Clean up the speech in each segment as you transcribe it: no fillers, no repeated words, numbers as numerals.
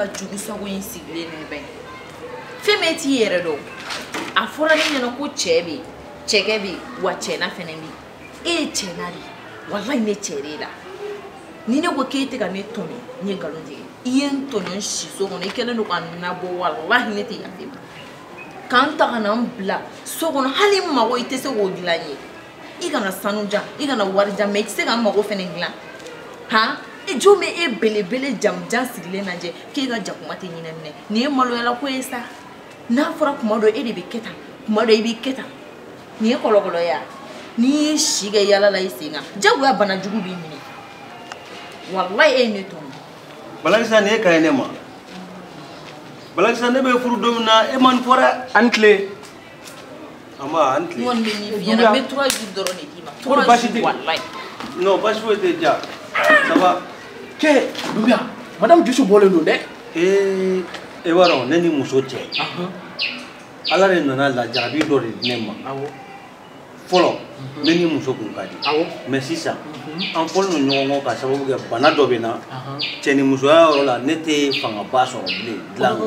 ka jugu sago in sigilen ne bɛ fɛn bɛ t'i yɛrɛ dɔn a fɔra ne ɲɛna ko cɛ bɛ cɛkɛ bɛ wa cɛna fɛnɛ bɛ e ye cɛna de wallahi ne cɛ de la ni ne ko k'e tɛ ka ne tɔɲɔ n ye nkalon tigɛ i ye n tɔɲɔ si so kɔnɔ i kɛlen don ka n nabɔ wallahi ne tɛ yafe ma k'an ta ka na n bila so kɔnɔ hali n mago i tɛ se k'o dilan n ye i kana sanu jan i kana wari jan mais i tɛ se ka n mago fɛnɛ dilan han jɔn bɛ e belebele jamujan sigilen lajɛ k'e ka jakuma tɛ ɲinɛ minɛ nin ye maloyala ko ye sa n'a fɔra kuma dɔ e de bɛ kɛ tan kuma dɔ i b'i kɛ tan nin ye kɔlɔkɔlɔ ye n'i ye si kɛ yala la i sen kan jagoya bana jugu b'i minɛ wallahi e ye ne tɔɲɔ Balakisa nin ye ka ɲi ne ma Balakisa ne bɛ furu don min na e ma nin fɔ dɛ an tile ama an tile n kɔni bɛ min f'i ɲɛna n bɛ 3 jours dɔrɔn de d'i ma 3 jours wallahi non basi foyi tɛ ja ça va ke Dumbuya madame Dusu bɔlen don dɛ e b'a dɔn ne ni muso cɛ ala de nana lajarabi dɔ de di ne ma fɔlɔ ne ni muso kun ka di mais sisan an fɔlen don ɲɔgɔn kɔ ka sababu kɛ bana dɔ bɛ na cɛ ni musoya yɔrɔ la ne tɛ fangaba sɔrɔ bilen dilan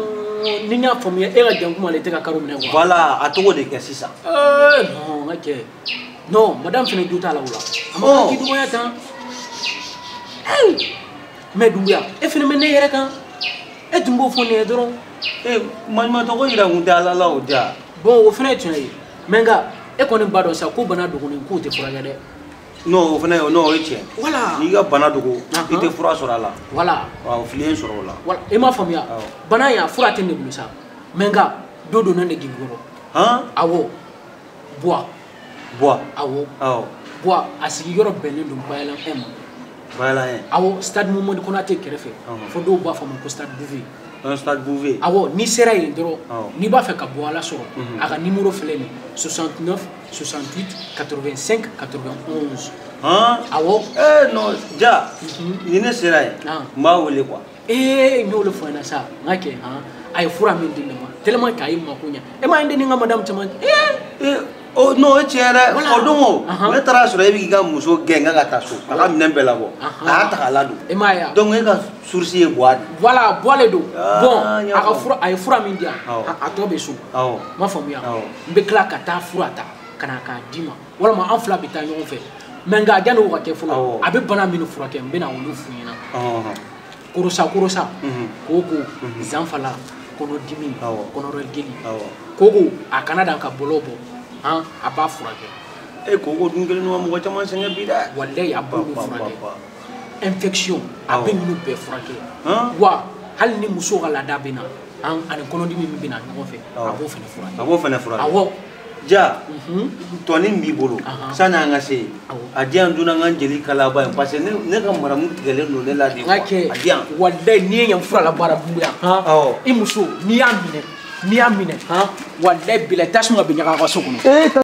ni n y'a faamuya e ka jankuma la i tɛ ka karo minɛ quoi voilà a tɔgɔ de kɛ sisan non n ka cɛ non madame fɛnɛ jo t'a la o la a ma kan k'i dɔgɔya tan mais Dumbuya e fɛnɛ bɛ ne yɛrɛ kan e tun b'o fɔ ne ye dɔrɔn maɲuman tɔgɔ yira kun tɛ ala la o ja bon o fɛnɛ ye tiɲɛ ye mais nka e kɔni b'a dɔn sa ko bana dogolen k'o tɛ furakɛ dɛ non o fɛnɛ non o ye tiɲɛ voilà n'i ka bana dogo i tɛ fura sɔrɔ a la voilà wa fililen sɔrɔ o la voilà e m'a faamuya bana in a fura tɛ ne bolo sa mais nka don donna ne gigi kɔrɔ awɔ bois awɔ bois a sigiyɔrɔ bɛnnen don Bayɛlɛn 1 ma Bayɛlɛn 1 awɔ stade Mamadi Konate kɛrɛfɛ fo dɔw b'a fɔ a ma ko stade Bouvet stade Bouvet awɔ n'i sera yen dɔrɔn n'i b'a fɛ ka bɔ ala sɔrɔ a ka numéro filɛ nin 69 68 85 91 awɔ non ja ni ne sera yen n b'a wele quoi n y'o de fɔ ɲɛna sa n ka kɛ a ye fura min di ne ma tellement k'a ye mako ɲɛ e m'a ye ne ni n ka madame caman non o tiɲɛ dɛ o don o ne taara sɔrɔ e bɛ k'i ka muso gɛn ka taa so a ka minɛn bɛɛ labɔ a y'a ta k'a ladon e m'a ye wa donc e ka source ye bois de voilà bois le don bon a ye fura min di yan a tɔ bɛ so n m'a faamuya n bɛ tila ka taa fura ta ka na k'a d'i ma walima an fila bɛ taa ɲɔgɔn fɛ mais nka yanni o ka kɛ fɔlɔ a bɛ bana minnu furakɛ n bɛ na olu f'u ɲɛna korosa koko zanfala kɔnɔdimi kɔnɔrɔgeli koko a kana dan ka bɔlɔ bɔ a b'a furakɛ koko dun kelen ma mɔgɔ caman sɛgɛn bi dɛ wallahi a b'olu furakɛ infection a bɛ ninnu bɛɛ furakɛ wa hali ni muso ka laada bɛ na ani kɔnɔdimi min bɛ na ɲɔgɔn fɛ a b'o fɛnɛ furakɛ awɔ ja tɔni b'i bolo sani an ka se yen a di yan donna n ka jeli kalaba ye parce que ne ka maramu tigɛlen don ne la de a di yan wallahi n'i ye yan fura la baara Dumbuya i muso n'i y'a minɛ wallahi bilahi tasuma bɛ ɲaga a ka so kɔnɔ